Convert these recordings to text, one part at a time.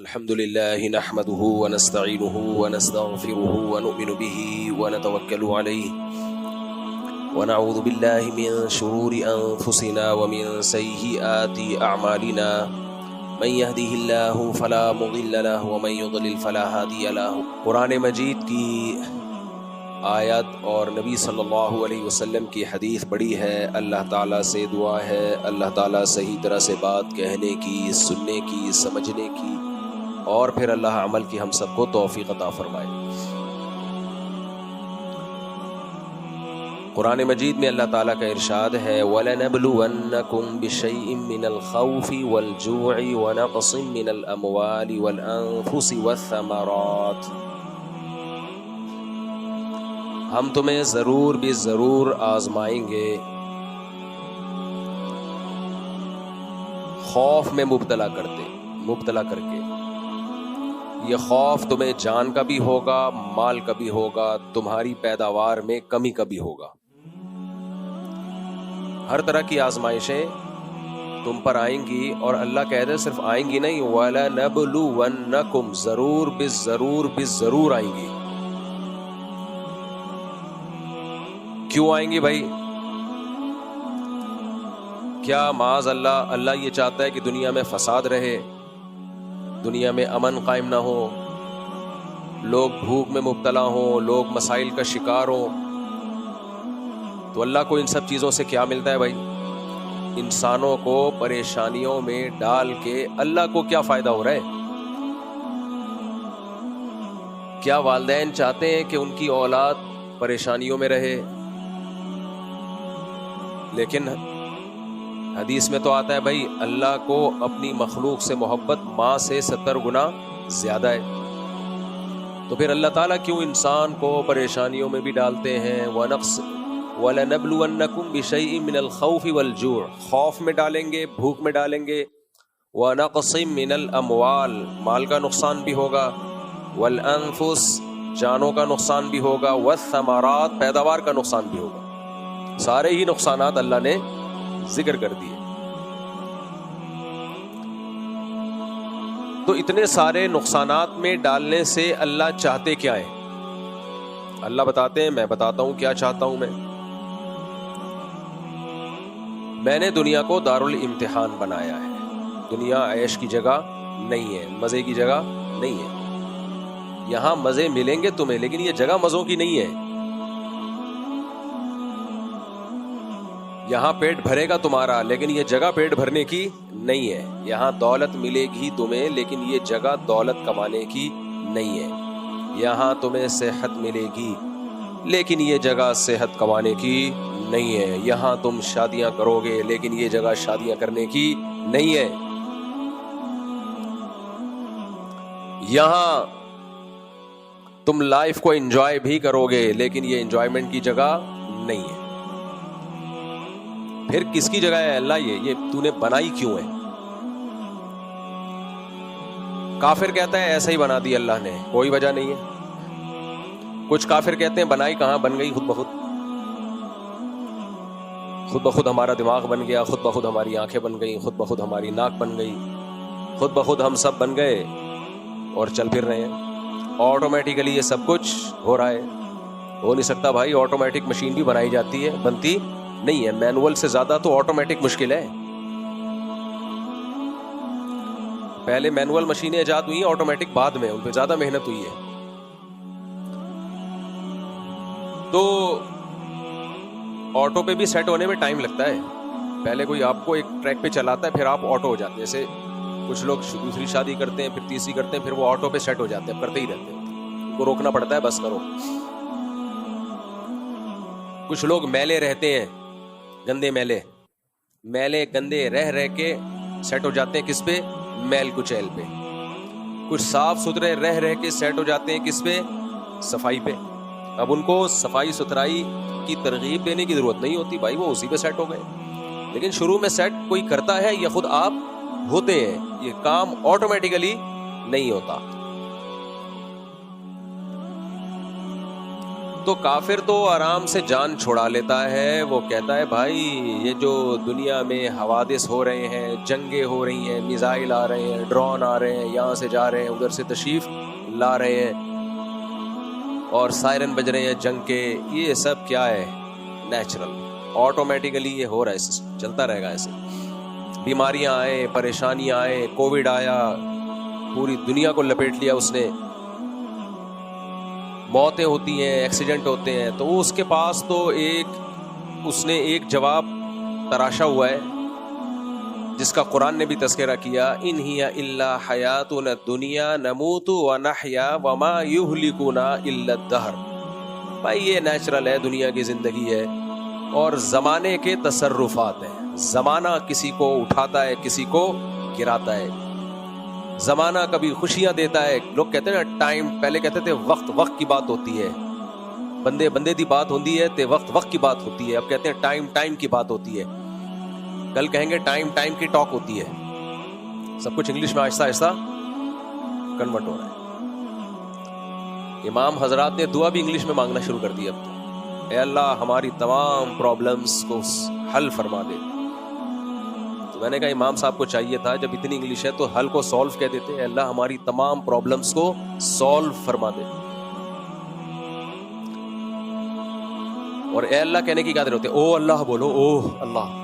الحمد لله نحمده ونستعينه ونستغفره ونؤمن به ونتوكل عليه ونعوذ بالله من شرور أنفسنا ومن سيئات أعمالنا من يهده الله فلا مضل له ومن يضلل فلا هادي له۔ قرآن مجید کی آیت اور نبی صلی اللہ علیہ وسلم کی حدیث بڑی ہے۔ اللہ تعالیٰ سے دعا ہے اللہ تعالیٰ صحیح طرح سے بات کہنے کی، سننے کی، سمجھنے کی، اور پھر اللہ عمل کی ہم سب کو توفیق عطا فرمائے۔ قرآن مجید میں اللہ تعالیٰ کا ارشاد ہے وَلَنَبْلُوَنَّكُمْ بِشَيْءٍ مِّنَ الْخَوْفِ وَالْجُوعِ وَنَقْصٍ مِّنَ الْأَمْوَالِ وَالْأَنفُسِ وَالثَّمَرَاتِ۔ ہم تمہیں ضرور بھی ضرور آزمائیں گے، خوف میں مبتلا کر کے۔ یہ خوف تمہیں جان کا بھی ہوگا، مال کا بھی ہوگا، تمہاری پیداوار میں کمی کا بھی ہوگا۔ ہر طرح کی آزمائشیں تم پر آئیں گی، اور اللہ کہہ دے صرف آئیں گی نہیں، وَلَنَبْلُوَنَّكُمْ ضرور بھی آئیں گی۔ کیوں آئیں گی بھائی؟ کیا معاذ اللہ یہ چاہتا ہے کہ دنیا میں فساد رہے، دنیا میں امن قائم نہ ہو، لوگ بھوک میں مبتلا ہوں، لوگ مسائل کا شکار ہوں؟ تو اللہ کو ان سب چیزوں سے کیا ملتا ہے بھائی؟ انسانوں کو پریشانیوں میں ڈال کے اللہ کو کیا فائدہ ہو رہا ہے؟ کیا والدین چاہتے ہیں کہ ان کی اولاد پریشانیوں میں رہے؟ لیکن حدیث میں تو آتا ہے بھائی اللہ کو اپنی مخلوق سے محبت ماں سے 70 گنا زیادہ ہے۔ تو پھر اللہ تعالیٰ کیوں انسان کو پریشانیوں میں بھی ڈالتے ہیں؟ وَلَنَبْلُوَنَّكُمْ بِشَيْءٍ مِّنَ الْخَوْفِ وَالْجُوعِ، خوف میں ڈالیں گے، بھوک میں ڈالیں گے، وَنَقْصٍ مِّنَ الْأَمْوَالِ، مال کا نقصان بھی ہوگا، وَالْأَنفُسِ، جانوں کا نقصان بھی ہوگا، وَالثَّمَرَاتِ، پیداوار کا نقصان بھی ہوگا۔ سارے ہی نقصانات اللہ نے ذکر کر دیے۔ تو اتنے سارے نقصانات میں ڈالنے سے اللہ چاہتے کیا ہے؟ اللہ بتاتے ہیں، میں بتاتا ہوں کیا چاہتا ہوں میں نے دنیا کو دارالامتحان بنایا ہے۔ دنیا عیش کی جگہ نہیں ہے، مزے کی جگہ نہیں ہے۔ یہاں مزے ملیں گے تمہیں، لیکن یہ جگہ مزوں کی نہیں ہے۔ یہاں پیٹ بھرے گا تمہارا، لیکن یہ جگہ پیٹ بھرنے کی نہیں ہے۔ یہاں دولت ملے گی تمہیں، لیکن یہ جگہ دولت کمانے کی نہیں ہے۔ یہاں تمہیں صحت ملے گی، لیکن یہ جگہ صحت کمانے کی نہیں ہے۔ یہاں تم شادیاں کرو گے، لیکن یہ جگہ شادیاں کرنے کی نہیں ہے۔ یہاں تم لائف کو انجوائے بھی کرو گے، لیکن یہ انجوائمنٹ کی جگہ نہیں ہے۔ پھر کس کی جگہ ہے اللہ؟ یہ تو نے بنائی کیوں ہے؟ کافر کہتا ہے ایسا ہی بنا دی اللہ نے، کوئی وجہ نہیں ہے۔ کچھ کافر کہتے ہیں بنائی کہاں، بن گئی خود بخود ہمارا دماغ بن گیا، خود بخود ہماری آنکھیں بن گئی، خود بخود ہماری ناک بن گئی، خود بخود ہم سب بن گئے اور چل پھر رہے ہیں۔ آٹومیٹیکلی یہ سب کچھ ہو رہا ہے۔ ہو نہیں سکتا بھائی، آٹومیٹک مشین بھی بنائی جاتی ہے، بنتی نہیں ہے۔ مینول سے زیادہ تو آٹومیٹک مشکل ہے۔ پہلے مینول مشینیں ایجاد ہوئی ہیں، آٹومیٹک بعد میں، ان پہ زیادہ محنت ہوئی ہے۔ تو آٹو پہ بھی سیٹ ہونے میں ٹائم لگتا ہے۔ پہلے کوئی آپ کو ایک ٹریک پہ چلاتا ہے، پھر آپ آٹو ہو جاتے ہیں۔ جیسے کچھ لوگ دوسری شادی کرتے ہیں، پھر تیسری کرتے ہیں، پھر وہ آٹو پہ سیٹ ہو جاتے ہیں، کرتے ہی رہتے ہیں، ان کو روکنا پڑتا ہے بس کرو۔ کچھ لوگ میلے رہتے ہیں، گندے میلے گندے رہ کے سیٹ ہو جاتے ہیں، کس پہ؟ میل کچیل پہ۔ کچھ صاف ستھرے رہ کے سیٹ ہو جاتے ہیں، کس پہ؟ صفائی پہ۔ اب ان کو صفائی ستھرائی کی ترغیب دینے کی ضرورت نہیں ہوتی بھائی، وہ اسی پہ سیٹ ہو گئے۔ لیکن شروع میں سیٹ کوئی کرتا ہے یا خود آپ ہوتے ہیں؟ یہ کام آٹومیٹیکلی نہیں ہوتا۔ تو کافر تو آرام سے جان چھڑا لیتا ہے. وہ کہتا ہے بھائی یہ جو دنیا میں حوادث ہو رہے ہیں, جنگیں ہو رہی ہیں, میزائل آ رہے ہیں, ڈرون آ رہے ہیں, یہاں سے جا رہے ہیں, ادھر سے تشریف لا رہے ہیں, اور سائرن بج رہے ہیں جنگ کے, یہ سب کیا ہے؟ نیچرل, آٹومیٹیکلی یہ ہو رہا ہے, چلتا رہے گا ایسے. بیماریاں آئے, پریشانیاں آئے, کووڈ آیا, پوری دنیا کو لپیٹ لیا اس نے, موتیں ہوتی ہیں, ایکسیڈنٹ ہوتے ہیں. تو اس کے پاس تو اس نے ایک جواب تراشا ہوا ہے جس کا قرآن نے بھی تذکرہ کیا, ان ہی الا حیاتنا الدنیا نموت ونحیا وما یہلکنا الا الدہر. بھائی یہ نیچرل ہے, دنیا کی زندگی ہے, اور زمانے کے تصرفات ہیں. زمانہ کسی کو اٹھاتا ہے, کسی کو گراتا ہے. زمانہ کبھی خوشیاں دیتا ہے. لوگ کہتے ہیں نا ٹائم, پہلے کہتے تھے وقت کی بات ہوتی ہے, بندے دی بات ہوتی ہے, تے وقت کی بات ہوتی ہے. اب کہتے ہیں ٹائم کی بات ہوتی ہے. کل کہیں گے ٹائم کی ٹاک ہوتی ہے. سب کچھ انگلش میں آہستہ آہستہ کنورٹ ہو رہا ہے. امام حضرات نے دعا بھی انگلش میں مانگنا شروع کر دی اب تو. اے اللہ ہماری تمام پرابلمز کو حل فرما دے. تو میں نے کہا امام صاحب کو چاہیے تھا جب اتنی انگلش ہے تو حل کو سولو کہہ دیتے. اے اللہ ہماری تمام پرابلمز کو سولو فرما دے. اور اے اللہ کہنے کی قادر ہوتے, او اللہ بولو, او اللہ.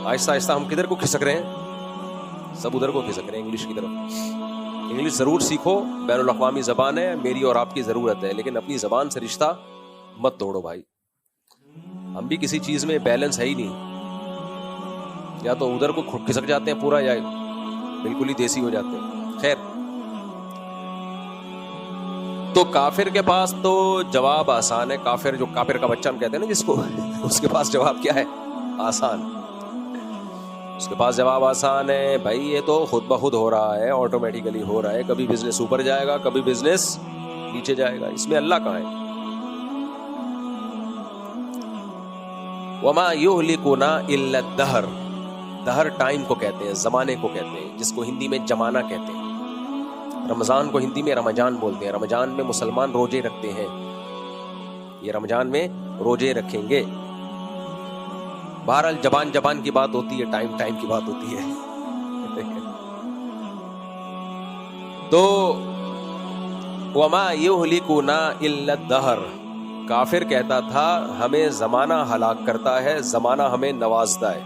آہستہ آہستہ ہم کدھر کو کھسک رہے ہیں؟ سب ادھر کو کھسک رہے ہیں, انگلش کی طرف. انگلش ضرور سیکھو, بین الاقوامی زبان ہے, میری اور آپ کی ضرورت ہے, لیکن اپنی زبان سے رشتہ مت توڑو بھائی. ہم بھی کسی چیز میں بیلنس ہے ہی نہیں, یا تو ادھر کو کھسک جاتے ہیں پورا, یا بالکل ہی دیسی ہو جاتے ہیں. خیر, تو کافر کے پاس تو جواب آسان ہے. کافر کا بچہ ہم کہتے ہیں نا جس کو, اس کے پاس جواب کیا ہے؟ آسان. اس کے پاس جواب آسان ہے بھائی, یہ تو خود بخود ہو رہا ہے, آٹومیٹیکلی ہو رہا ہے. کبھی بزنس اوپر جائے گا, کبھی بزنس نیچے جائے گا, اس میں اللہ کہاں ہے؟ وما یہلکنا الا الدہر. دہر ٹائم کو کہتے ہیں, زمانے کو کہتے ہیں, جس کو ہندی میں زمانہ کہتے ہیں. رمضان کو ہندی میں رمضان بولتے ہیں. رمضان میں مسلمان روزے رکھتے ہیں, یہ رمضان میں روزے رکھیں گے. بہرحال زبان کی بات ہوتی ہے, ٹائم کی بات ہوتی ہے. تو وما یہلکنا الا الدہر. کافر کہتا تھا ہمیں زمانہ ہلاک کرتا ہے, زمانہ ہمیں نوازتا ہے.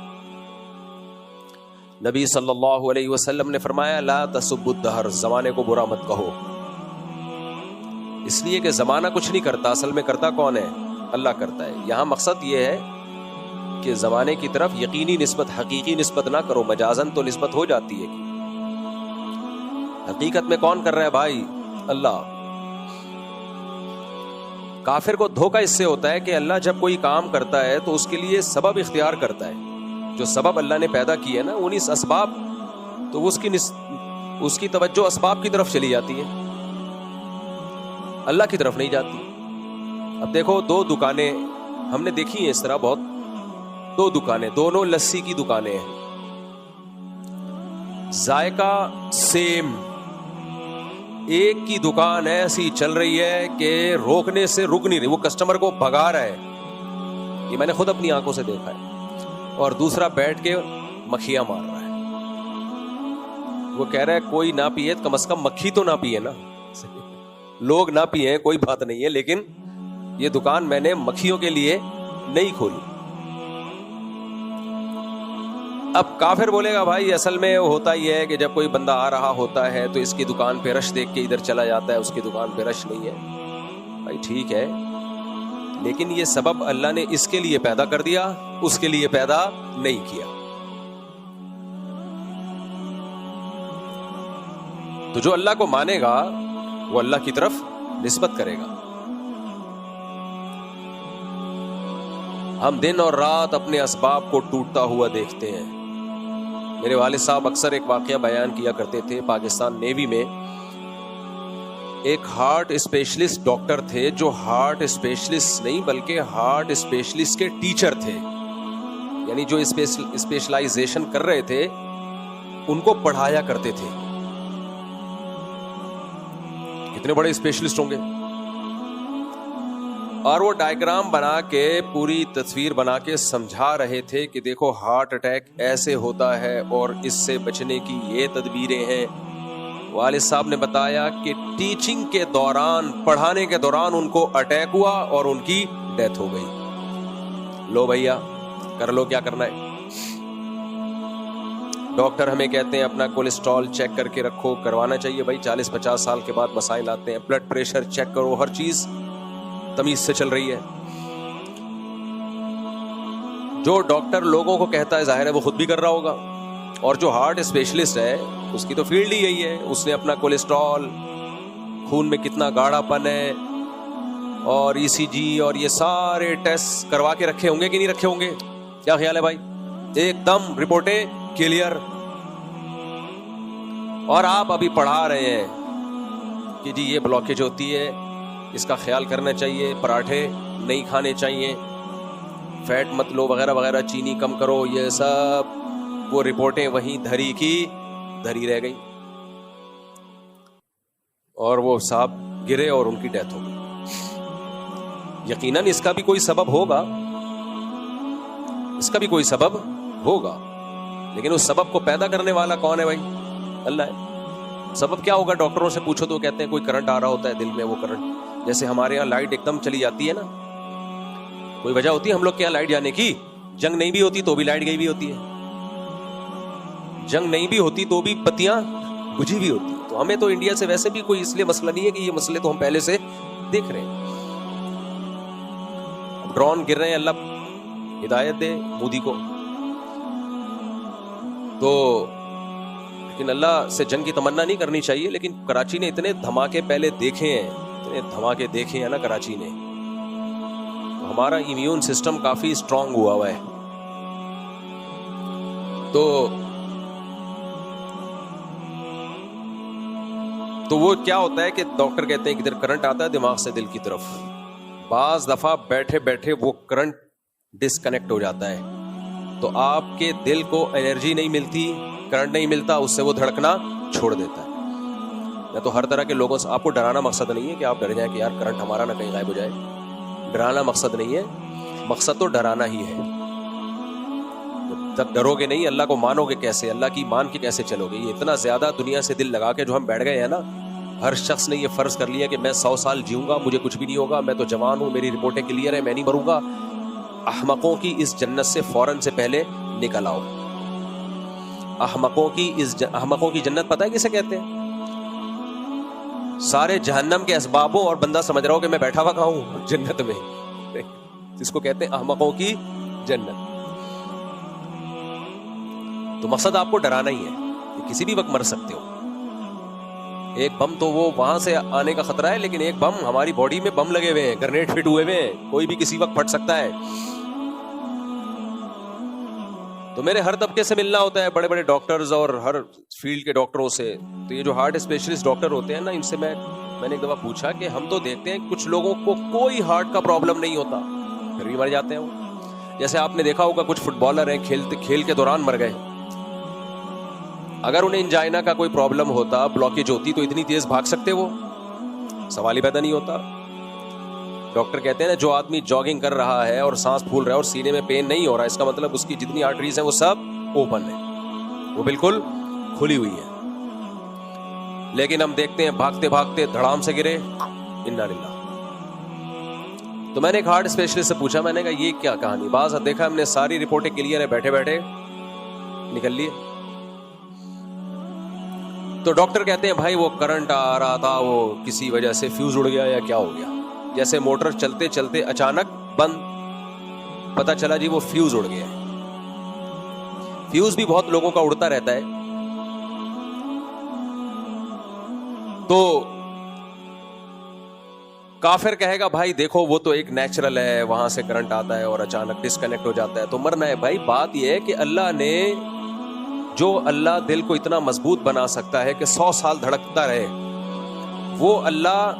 نبی صلی اللہ علیہ وسلم نے فرمایا لا تسبوا الدہر, زمانے کو برا مت کہو. اس لیے کہ زمانہ کچھ نہیں کرتا, اصل میں کرتا کون ہے؟ اللہ کرتا ہے. یہاں مقصد یہ ہے کہ زمانے کی طرف یقینی نسبت, حقیقی نسبت نہ کرو. مجازن تو نسبت ہو جاتی ہے, حقیقت میں کون کر رہا ہے بھائی؟ اللہ. کافر کو دھوکہ اس سے ہوتا ہے کہ اللہ جب کوئی کام کرتا ہے تو اس کے لیے سبب اختیار کرتا ہے. جو سبب اللہ نے پیدا کیے نا, انہی اسباب, تو اس کی توجہ اسباب کی طرف چلی جاتی ہے, اللہ کی طرف نہیں جاتی. اب دیکھو, دو دکانیں ہم نے دیکھی ہیں اس طرح بہت, دو دکانیں, دونوں لسی کی دکانیں ہیں, ذائقہ سیم. ایک کی دکان ایسی چل رہی ہے کہ روکنے سے رک نہیں رہی, وہ کسٹمر کو بھگا رہا ہے, یہ میں نے خود اپنی آنکھوں سے دیکھا ہے. اور دوسرا بیٹھ کے مکھیاں مار رہا ہے. وہ کہہ رہا ہے کوئی نہ پیے, کم از کم مکھی تو نہ پیے نا. لوگ نہ پیے کوئی بات نہیں ہے, لیکن یہ دکان میں نے مکھیوں کے لیے نہیں کھولی. اب کافر بولے گا بھائی اصل میں ہوتا ہی ہے کہ جب کوئی بندہ آ رہا ہوتا ہے تو اس کی دکان پہ رش دیکھ کے ادھر چلا جاتا ہے, اس کی دکان پہ رش نہیں ہے. بھائی ٹھیک ہے, لیکن یہ سبب اللہ نے اس کے لیے پیدا کر دیا, اس کے لیے پیدا نہیں کیا. تو جو اللہ کو مانے گا وہ اللہ کی طرف نسبت کرے گا. ہم دن اور رات اپنے اسباب کو ٹوٹتا ہوا دیکھتے ہیں. میرے والد صاحب اکثر ایک واقعہ بیان کیا کرتے تھے. پاکستان نیوی میں ایک ہارٹ اسپیشلسٹ ڈاکٹر تھے, جو ہارٹ اسپیشلسٹ نہیں بلکہ ہارٹ اسپیشلسٹ کے ٹیچر تھے. یعنی جو اسپیشلائزیشن کر رہے تھے ان کو پڑھایا کرتے تھے. کتنے بڑے اسپیشلسٹ ہوں گے. اور وہ ڈائیگرام بنا کے پوری تصویر بنا کے سمجھا رہے تھے کہ دیکھو ہارٹ اٹیک ایسے ہوتا ہے اور اس سے بچنے کی یہ تدبیریں ہیں. والد صاحب نے بتایا کہ ٹیچنگ کے دوران، پڑھانے کے دوران ان کو اٹیک ہوا اور ان کی ڈیتھ ہو گئی. لو بھیا کر لو کیا کرنا ہے. ڈاکٹر ہمیں کہتے ہیں اپنا کولیسٹرول چیک کر کے رکھو، کروانا چاہیے بھائی. 40-50 سال کے بعد مسائل آتے ہیں. بلڈ پریشر چیک کرو، ہر چیز تمیز سے چل رہی ہے. جو ڈاکٹر لوگوں کو کہتا ہے ظاہر ہے وہ خود بھی کر رہا ہوگا، اور جو ہارٹ اسپیشلسٹ ہے اس کی تو فیلڈ ہی یہی ہے. اس نے اپنا کولیسٹرول، خون میں کتنا گاڑھا پن ہے اور ای سی جی اور یہ سارے ٹیسٹ کروا کے رکھے ہوں گے کہ نہیں رکھے ہوں گے؟ کیا خیال ہے بھائی؟ ایک دم رپورٹیں کلیئر. اور آپ ابھی پڑھا رہے ہیں کہ جی یہ بلاکیج ہوتی ہے، اس کا خیال کرنا چاہیے، پراٹھے نہیں کھانے چاہیے، فیٹ مت لو وغیرہ وغیرہ، چینی کم کرو. یہ سب وہ رپورٹیں وہیں دھری کی دھری رہ گئی اور وہ صاحب گرے اور ان کی ڈیتھ ہو گئی. یقیناً اس کا بھی کوئی سبب ہوگا، اس کا بھی کوئی سبب ہوگا، لیکن اس سبب کو پیدا کرنے والا کون ہے بھائی؟ اللہ ہے. سبب کیا ہوگا؟ ڈاکٹروں سے پوچھو تو کہتے ہیں کوئی کرنٹ آ رہا ہوتا ہے دل میں. وہ کرنٹ جیسے ہمارے یہاں لائٹ ایک دم چلی جاتی ہے نا، کوئی وجہ ہوتی ہے ہم لوگ کے یہاں لائٹ جانے کی؟ جنگ نہیں بھی ہوتی تو بھی لائٹ گئی بھی ہوتی ہے، جنگ نہیں بھی ہوتی تو بھی بتیاں بجھی بھی ہوتی. تو ہمیں تو انڈیا سے ویسے بھی کوئی اس لیے مسئلہ نہیں ہے کہ یہ مسئلے تو ہم پہلے سے دیکھ رہے ہیں. ڈرون گر رہے ہیں، اللہ ہدایت دے مودی کو. تو لیکن اللہ سے جنگ کی تمنا نہیں کرنی چاہیے. لیکن کراچی نے اتنے دھماکے پہلے دیکھے ہیں، اتنے دھماکے دیکھے ہیں نا کراچی نے، تو ہمارا امیون سسٹم کافی اسٹرانگ ہوا ہے. تو وہ کیا ہوتا ہے کہ ڈاکٹر کہتے ہیں کہ ادھر کرنٹ آتا ہے دماغ سے دل کی طرف. بعض دفعہ بیٹھے بیٹھے وہ کرنٹ ڈسکنیکٹ ہو جاتا ہے تو آپ کے دل کو انرجی نہیں ملتی، کرنٹ نہیں ملتا، اس سے وہ دھڑکنا چھوڑ دیتا ہے. میں تو ہر طرح کے لوگوں سے، آپ کو ڈرانا مقصد نہیں ہے کہ آپ ڈر جائیں کہ یار کرنٹ ہمارا نہ کہیں غائب ہو جائے. ڈرانا مقصد نہیں ہے، مقصد تو ڈرانا ہی ہے. جب تک ڈرو گے نہیں، اللہ کو مانو گے کیسے؟ اللہ کی مان کے کیسے چلو گے؟ یہ اتنا زیادہ دنیا سے دل لگا کے جو ہم بیٹھ گئے ہیں نا، ہر شخص نے یہ فرض کر لیا کہ میں 100 سال جیوں گا، مجھے کچھ بھی نہیں ہوگا، میں تو جوان ہوں، میری رپورٹیں کلیئر ہیں، میں نہیں مروں گا. احمقوں کی اس جنت سے فوراً سے پہلے نکل آؤ. احمقوں کی جنت پتہ ہے کسے کہتے ہیں؟ سارے جہنم کے اسبابوں اور بندہ سمجھ رہا ہو کہ میں بیٹھا ہوا کہاں ہوں جنت میں، جس کو کہتے ہیں احمقوں کی جنت. تو مقصد آپ کو ڈرانا ہی ہے کہ کسی بھی وقت مر سکتے ہو. ایک بم تو وہ وہاں سے آنے کا خطرہ ہے، لیکن ایک بم ہماری باڈی میں بم لگے ہوئے ہیں، گرنیڈ فٹ ہوئے ہوئے ہیں، کوئی بھی کسی وقت پھٹ سکتا ہے. تو میرے ہر طبقے سے ملنا ہوتا ہے، بڑے بڑے ڈاکٹرز اور ہر فیلڈ کے ڈاکٹروں سے. تو یہ جو ہارٹ اسپیشلسٹ ڈاکٹر ہوتے ہیں نا، ان سے میں نے ایک دفعہ پوچھا کہ ہم تو دیکھتے ہیں کچھ لوگوں کو کوئی ہارٹ کا پرابلم نہیں ہوتا پھر بھی مر جاتے ہیں. وہ جیسے آپ نے دیکھا ہوگا کچھ فٹ بالر ہیں، کھیل کے دوران مر گئے. اگر انہیں انجائنا کا کوئی پرابلم ہوتا، بلاکیج ہوتی، تو اتنی تیز بھاگ سکتے؟ وہ سوال ہی پیدا نہیں ہوتا. ڈاکٹر کہتے ہیں نا، جو آدمی جاگنگ کر رہا ہے اور سانس پھول رہا ہے اور سینے میں پین نہیں ہو رہا، اس کا مطلب اس کی جتنی آرٹریز ہیں وہ سب اوپن ہیں، وہ بالکل کھلی ہوئی ہیں. لیکن ہم دیکھتے ہیں بھاگتے بھاگتے دھڑام سے گرے، انا للہ. تو میں نے ایک ہارٹ اسپیشلسٹ سے پوچھا، میں نے کہا یہ کیا کہانی؟ بعض دیکھا ہم نے ساری رپورٹیں کلیئر ہے، بیٹھے بیٹھے نکل لیے. تو ڈاکٹر کہتے ہیں بھائی وہ کرنٹ آ رہا تھا، وہ کسی وجہ سے فیوز اڑ گیا یا کیا ہو گیا. جیسے موٹر چلتے چلتے اچانک بند، پتہ چلا جی وہ فیوز اڑ گیا. فیوز بھی بہت لوگوں کا اڑتا رہتا ہے. تو کافر کہے گا بھائی دیکھو وہ تو ایک نیچرل ہے، وہاں سے کرنٹ آتا ہے اور اچانک ڈسکنیکٹ ہو جاتا ہے تو مرنا ہے. بھائی بات یہ ہے کہ اللہ نے اللہ دل کو اتنا مضبوط بنا سکتا ہے کہ 100 سال دھڑکتا رہے، وہ اللہ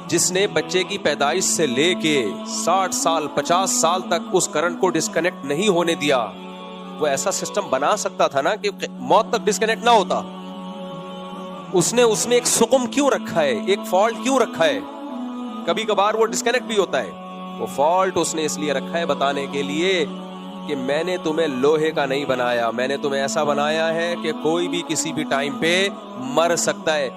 جس نے بچے کی پیدائش سے لے کے 60 سال 50 سال تک اس کرنٹ کو ڈسکنیکٹ نہیں ہونے دیا، وہ ایسا سسٹم بنا سکتا تھا نا کہ موت تک ڈسکنیکٹ نہ ہوتا. اس نے ایک سقم کیوں رکھا ہے، ایک فالٹ کیوں رکھا ہے؟ کبھی کبھار وہ ڈسکنیکٹ بھی ہوتا ہے. وہ فالٹ اس نے اس لیے رکھا ہے بتانے کے لیے کہ میں نے تمہیں لوہے کا نہیں بنایا, میں نے تمہیں ایسا بنایا ہے کہ کوئی بھی کسی بھی ٹائم پہ مر سکتا ہے.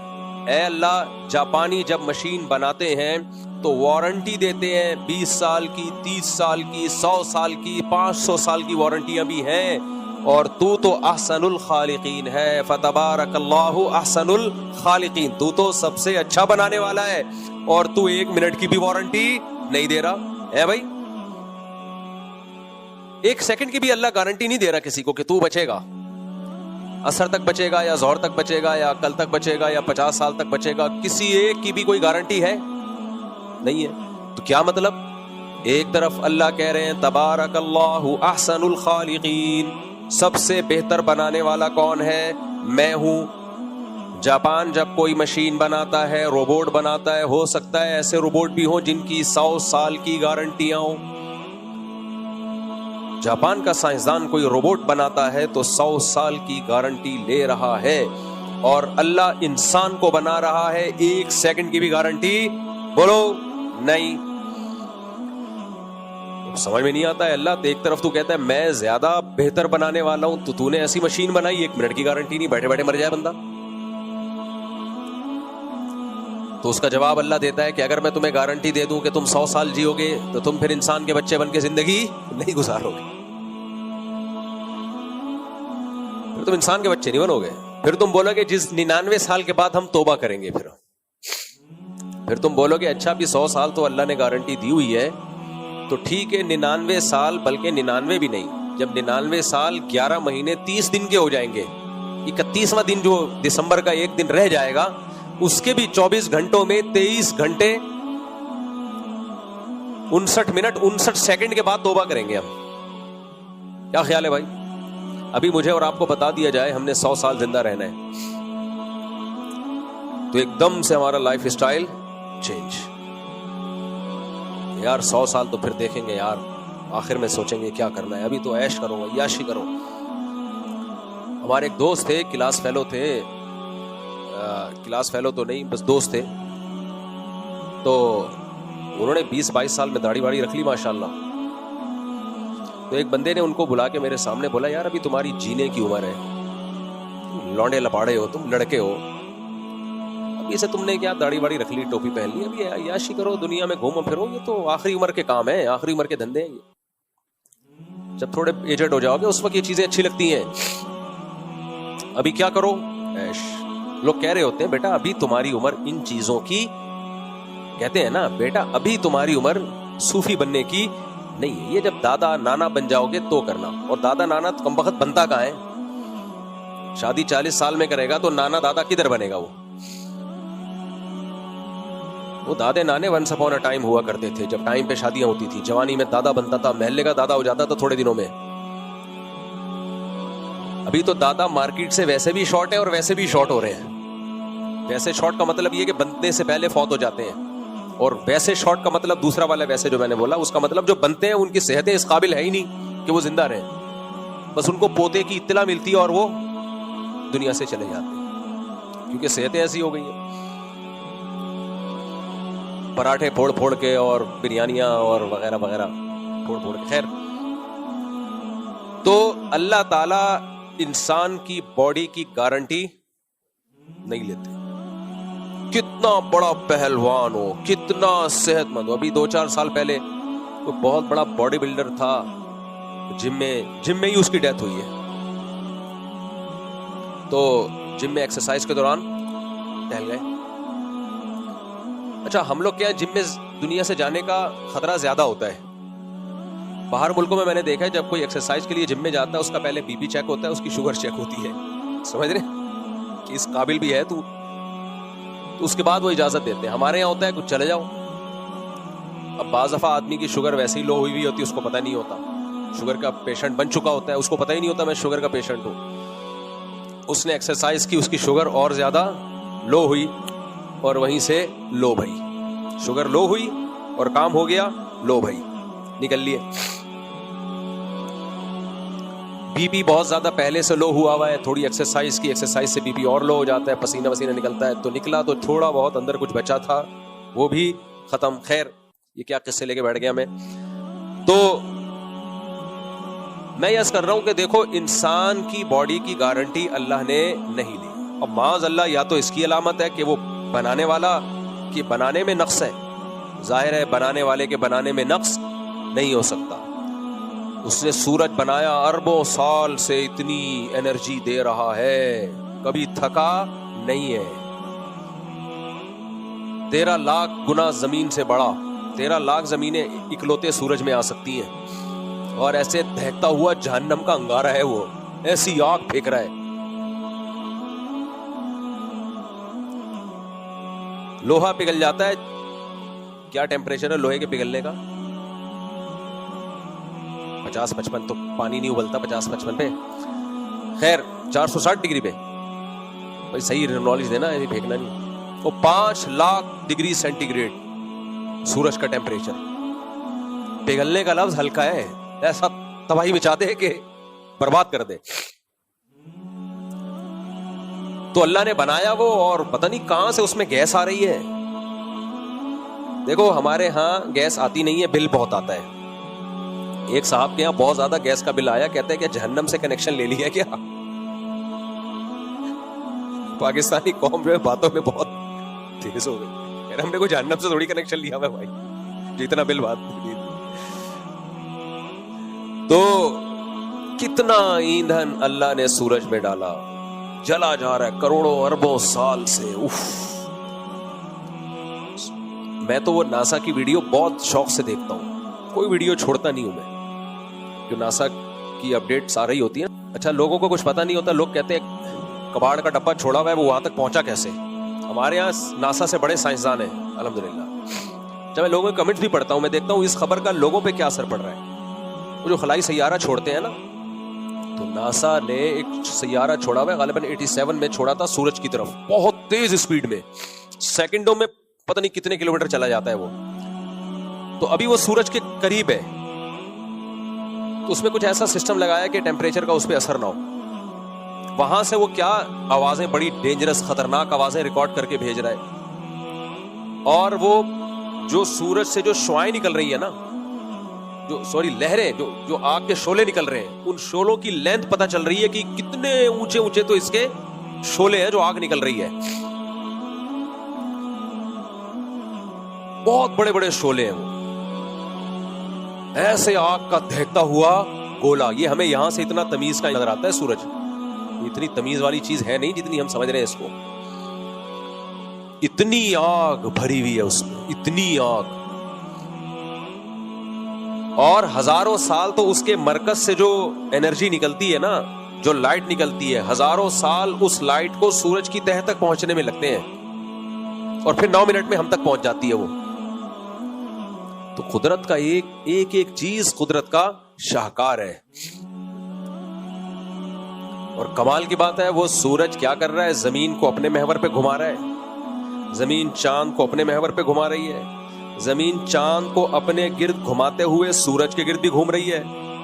اے اللہ, جاپانی جب مشین بناتے ہیں تو وارنٹی دیتے ہیں 20 سال کی, 30 سال کی, 100 سال کی, 500 سال کی وارنٹیاں بھی ہیں, اور تو احسن الخالقین ہے. فتبارک اللہ احسن الخالقین, تو سب سے اچھا بنانے والا ہے, اور تو 1 منٹ کی بھی وارنٹی نہیں دے رہا ہے. بھائی 1 سیکنڈ کی بھی اللہ گارنٹی نہیں دے رہا کسی کو کہ تو بچے گا, عصر تک بچے گا یا ظہر تک بچے گا یا کل تک بچے گا یا 50 سال تک بچے گا. کسی ایک کی بھی کوئی گارنٹی ہے نہیں ہے. تو کیا مطلب؟ ایک طرف اللہ کہہ رہے ہیں تبارک اللہ احسن الخالقین, سب سے بہتر بنانے والا کون ہے؟ میں ہوں. جاپان جب کوئی مشین بناتا ہے, روبوٹ بناتا ہے, ہو سکتا ہے ایسے روبوٹ بھی ہوں جن کی 100 سال کی گارنٹیاں ہوں. جاپان کا سائنسدان کوئی روبوٹ بناتا ہے تو 100 سال کی گارنٹی لے رہا ہے, اور اللہ انسان کو بنا رہا ہے 1 سیکنڈ کی بھی گارنٹی بولو نہیں. سمجھ میں نہیں آتا ہے. اللہ ایک طرف تو کہتا ہے میں زیادہ بہتر بنانے والا ہوں, تو نے ایسی مشین بنائی 1 منٹ کی گارنٹی نہیں, بیٹھے بیٹھے مر جائے بندہ. تو اس کا جواب اللہ دیتا ہے کہ اگر میں تمہیں گارنٹی دے دوں کہ تم 100 سال جیو گے تو تم پھر انسان کے بچے بن کے زندگی نہیں گزارو گے, پھر تم انسان کے بچے نہیں بنو گے. پھر تم بولو گے جس 99 سال کے بعد ہم توبہ کریں گے, پھر تم بولو گے اچھا بھی 100 سال تو اللہ نے گارنٹی دی ہوئی ہے, تو ٹھیک ہے 99 سال, بلکہ 99 بھی نہیں, جب 99 سال 11 مہینے 30 دن کے ہو جائیں گے, 31واں دن جو دسمبر کا 1 دن رہ جائے گا, اس کے بھی 24 گھنٹوں میں 23 گھنٹے 59 منٹ 59 سیکنڈ کے بعد توبہ کریں گے ہم. کیا خیال ہے بھائی؟ ابھی مجھے اور آپ کو بتا دیا جائے ہم نے 100 سال زندہ رہنا ہے, تو ایک دم سے ہمارا لائف اسٹائل چینج. یار 100 سال تو پھر دیکھیں گے یار, آخر میں سوچیں گے کیا کرنا ہے, ابھی تو عیش کرو, عیاشی کرو. ہمارے ایک دوست تھے, کلاس فیلو تھے, کلاس فیلو تو نہیں بس دوست تھے, تو انہوں نے 20-22 سال میں داڑھی واڑی رکھ لی ماشاءاللہ. تو ایک بندے نے ان کو بلا کے میرے سامنے بولا یار ابھی تمہاری جینے کی عمر ہے, لونڈے لپاڑے ہو, تم لڑکے ہو, ابھی سے تم نے کیا داڑھی واڑی رکھ لی, ٹوپی پہن لی, ابھی عیاشی کرو, دنیا میں گھومو پھرو, یہ تو آخری عمر کے کام ہیں, آخری عمر کے دھندے ہیں. جب تھوڑے ایجڈ ہو جاؤ گے اس وقت یہ چیزیں اچھی لگتی ہیں. ابھی کیا کرو عیش. لوگ کہہ رہے ہوتے ہیں بیٹا ابھی تمہاری عمر ان چیزوں کی, کہتے ہیں نا بیٹا ابھی تمہاری عمر صوفی بننے کی نہیں ہے, یہ جب دادا نانا بن جاؤ گے تو کرنا. اور دادا نانا تو کم وقت بنتا کہاں ہے, شادی 40 سال میں کرے گا تو نانا دادا کدھر بنے گا. وہ دادے نانے ونس اپون اے ٹائم ہوا کرتے تھے جب ٹائم پہ شادیاں ہوتی تھی. جوانی میں دادا بنتا تھا, محلے کا دادا ہو جاتا تھا تھوڑے دنوں میں. ابھی تو دادا مارکیٹ سے ویسے بھی شارٹ ہے اور ویسے بھی شارٹ ہو رہے ہیں. ویسے شارٹ کا مطلب یہ کہ بننے سے پہلے فوت ہو جاتے ہیں, اور ویسے شارٹ کا مطلب دوسرا والا ویسے جو میں نے بولا اس کا مطلب جو بنتے ہیں ان کی صحتیں اس قابل ہے ہی نہیں کہ وہ زندہ رہیں, بس ان کو پوتے کی اطلاع ملتی ہے اور وہ دنیا سے چلے جاتے ہیں کیونکہ صحتیں ایسی ہو گئی ہیں. پراٹھے پھوڑ پھوڑ کے اور بریانیاں اور وغیرہ وغیرہ پھوڑ پھوڑ کے. خیر, تو اللہ تعالی انسان کی باڈی کی گارنٹی نہیں لیتے. کتنا بڑا پہلوان ہو, کتنا صحت مند ہو. ابھی 2-4 سال پہلے کوئی بہت بڑا باڈی بلڈر تھا, جم میں ہی اس کی ڈیتھ ہوئی ہے. تو جم میں ایکسرسائز کے دوران ٹہل گئے. اچھا ہم لوگ کیا جم میں دنیا سے جانے کا خطرہ زیادہ ہوتا ہے. باہر ملکوں میں نے دیکھا ہے جب کوئی ایکسرسائز کے لیے جم میں جاتا ہے اس کا پہلے بی پی چیک ہوتا ہے, اس کی شوگر چیک ہوتی ہے, سمجھ رہے کہ اس قابل بھی ہے تو اس کے بعد وہ اجازت دیتے ہیں. ہمارے یہاں ہوتا ہے کچھ چلے جاؤ. اب بعض دفعہ آدمی کی شوگر ویسے ہی لو ہوئی ہوتی ہے, اس کو پتہ نہیں ہوتا. شوگر کا پیشنٹ بن چکا ہوتا ہے, اس کو پتہ ہی نہیں ہوتا میں شوگر کا پیشنٹ ہوں. اس نے ایکسرسائز کی, اس کی شوگر اور زیادہ لو ہوئی اور وہیں سے لو بھائی. شوگر لو ہوئی اور کام ہو گیا, لو بھائی نکل لیے. بی پی بہت زیادہ پہلے سے لو ہوا ہے, تھوڑی ایکسرسائز کی, ایکسرسائز سے بی پی اور لو ہو جاتا ہے, پسینہ نکلتا ہے. تو نکلا تو تھوڑا بہت اندر کچھ بچا تھا وہ بھی ختم. خیر یہ کیا قصے لے کے بیٹھ گیا میں. تو میں یہ کر رہا ہوں کہ دیکھو انسان کی باڈی کی گارنٹی اللہ نے نہیں لی. اب معاذ اللہ یا تو اس کی علامت ہے کہ وہ بنانے والا کہ بنانے میں نقص ہے. ظاہر ہے بنانے والے کے بنانے میں نقص نہیں ہو سکتا. اس نے سورج بنایا, اربوں سال سے اتنی انرجی دے رہا ہے, کبھی تھکا نہیں ہے. 13 لاکھ گنا زمین سے بڑا, 13 لاکھ زمینیں اکلوتے سورج میں آ سکتی ہیں. اور ایسے دہکتا ہوا جہنم کا انگارہ ہے, وہ ایسی آگ پھینک رہا ہے. لوہا پگھل جاتا ہے, کیا ٹیمپریچر ہے لوہے کے پگھلنے کا؟ 50-55. تو پانی نہیں ابلتا 50-55 پہ. خیر 460 ڈگری پہ. بھائی صحیح نالج دینا, ایسے پھینکنا نہیں. وہ 5 لاکھ ڈگری سینٹی گریڈ سورج کا ٹیمپریچر. پگھلنے کا لفظ ہلکا ہے, ایسا تباہی مچا دے کہ برباد کر دے. تو اللہ نے بنایا وہ, اور پتہ نہیں کہاں سے اس میں گیس آ رہی ہے. دیکھو ہمارے ہاں گیس آتی نہیں ہے, بل بہت آتا ہے. ایک صاحب کے یہاں بہت زیادہ گیس کا بل آیا, کہتے ہیں کہ جہنم سے کنیکشن لے لیا کیا. پاکستانی قوم جو ہے باتوں میں بہت تیز ہو گئی. ہم نے کوئی جہنم سے تھوڑی کنیکشن لیا ہوا بھائی, جتنا بل بات. تو کتنا ایندھن اللہ نے سورج میں ڈالا, جلا جا رہا ہے کروڑوں اربوں سال سے. میں تو وہ ناسا کی ویڈیو بہت شوق سے دیکھتا ہوں, کوئی ویڈیو چھوڑتا نہیں ہوں میں, جو ناسا کی اپڈیٹس آ رہی ہوتی ہیں. اچھا لوگوں کو کچھ پتا نہیں ہوتا, لوگ کہتے ہیں کباڑ کا ڈبہ چھوڑا ہوا ہے, وہ وہاں تک پہنچا کیسے. ہمارے یہاں ناسا سے بڑے سائنسدان ہیں الحمدللہ. جب میں لوگوں کے کمنٹس بھی پڑھتا ہوں, میں دیکھتا ہوں اس خبر کا لوگوں پہ کیا اثر پڑ رہا ہے. وہ جو خلائی سیارہ چھوڑتے ہیں نا, تو ناسا نے ایک سیارہ چھوڑا ہوا ہے, غالباً 87 میں چھوڑا تھا سورج کی طرف, بہت تیز اسپیڈ میں, سیکنڈوں میں پتہ نہیں کتنے کلومیٹر چلا جاتا ہے وہ. تو ابھی وہ سورج کے قریب ہے, تو اس میں کچھ ایسا سسٹم لگایا کہ ٹیمپریچر کا اس پہ اثر نہ ہو. وہاں سے وہ کیا آوازیں, بڑی ڈینجرس خطرناک آوازیں ریکارڈ کر کے بھیج رہا ہے. اور وہ جو سورج سے جو شعاعیں نکل رہی ہے نا, لہریں, جو آگ کے شعلے نکل رہے ہیں, ان شعلوں کی لینتھ پتہ چل رہی ہے کہ کتنے اونچے اونچے تو اس کے شعلے ہیں جو آگ نکل رہی ہے. بہت بڑے بڑے شعلے ہیں وہ, ایسے آگ کا دہکتا ہوا گولا. یہ ہمیں یہاں سے اتنا تمیز کا نظر آتا ہے سورج, اتنی تمیز والی چیز ہے نہیں جتنی ہم سمجھ رہے ہیں اس کو. اتنی آگ بھری ہوئی ہے اس میں, اتنی آگ. اور ہزاروں سال تو اس کے مرکز سے جو انرجی نکلتی ہے نا, جو لائٹ نکلتی ہے, ہزاروں سال اس لائٹ کو سورج کی تہہ تک پہنچنے میں لگتے ہیں, اور پھر 9 منٹ میں ہم تک پہنچ جاتی ہے وہ. تو قدرت کا ایک چیز قدرت کا شاہکار ہے. اور کمال کی بات ہے, وہ سورج کیا کر رہا ہے, زمین کو اپنے محور پہ گھما رہا ہے, زمین چاند کو اپنے محور پہ گھما رہی ہے, زمین چاند کو اپنے گرد گھماتے ہوئے سورج کے گرد بھی گھوم رہی ہے,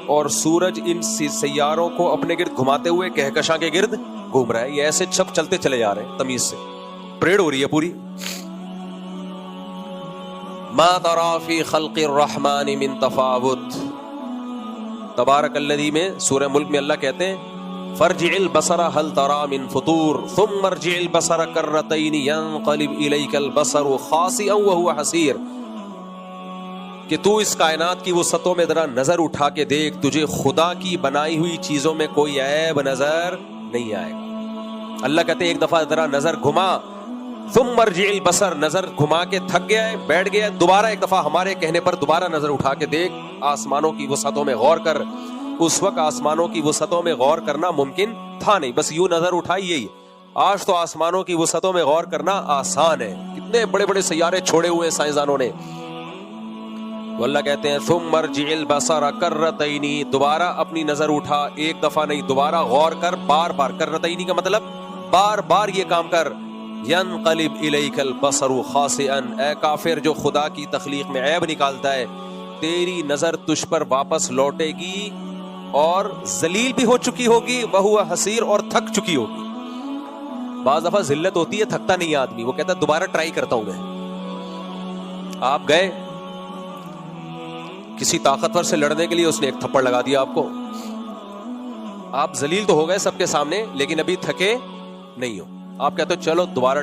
اور سورج ان سیاروں کو اپنے گرد گھماتے ہوئے کہکشاں کے گرد گھوم رہا ہے. یہ ایسے چھپ چلتے چلے جا رہے ہیں تمیز سے, پریڈ ہو رہی ہے پوری. ما ترى في خلق الرحمن من تفاوت. تبارک الذی میں سورہ ملک میں اللہ کہتے ہیں فرجع البصر هل ترى من فطور ثم ارجع البصر كرتين ينقلب اليك البصر خاسئا وهو حسير. کہ تو اس کائنات کی وسعتوں میں ذرا نظر اٹھا کے دیکھ, تجھے خدا کی بنائی ہوئی چیزوں میں کوئی عیب نظر نہیں آئے گا. اللہ کہتے ہیں ایک دفعہ ذرا نظر گھما, ثم ارجع البصر, نظر گھما کے تھک گیا ہے, بیٹھ گیا ہے, دوبارہ ایک دفعہ ہمارے کہنے پر دوبارہ نظر اٹھا کے دیکھ, آسمانوں کی وسعتوں میں غور کر. اس وقت آسمانوں کی وسعتوں میں غور کرنا ممکن تھا نہیں, بس یوں نظر اٹھائی یہی. آج تو آسمانوں کی وسعتوں میں غور کرنا آسان ہے, کتنے بڑے بڑے سیارے چھوڑے ہوئے ہیں سائنسدانوں نے. وہ اللہ کہتے ہیں ثم ارجع البصر کرتین, دوبارہ اپنی نظر اٹھا, ایک دفعہ نہیں دوبارہ غور کر, بار بار. کرتین کا مطلب بار بار یہ کام کر. ینقلب الیک البصر خاسئا, اے کافر جو خدا کی تخلیق میں عیب نکالتا ہے, تیری نظر تجھ پر واپس لوٹے گی اور ذلیل بھی ہو چکی ہوگی, وہو حسیر, اور تھک چکی ہوگی. بعض دفعہ ذلت ہوتی ہے, تھکتا نہیں آدمی, وہ کہتا ہے دوبارہ ٹرائی کرتا ہوں میں, آپ گئے کسی طاقتور سے لڑنے کے لیے، اس نے ایک تھپڑ لگا دیا آپ کو، آپ ذلیل تو ہو گئے سب کے سامنے لیکن ابھی تھکے نہیں ہو. آپ کہتے ہو چلو دوبارہ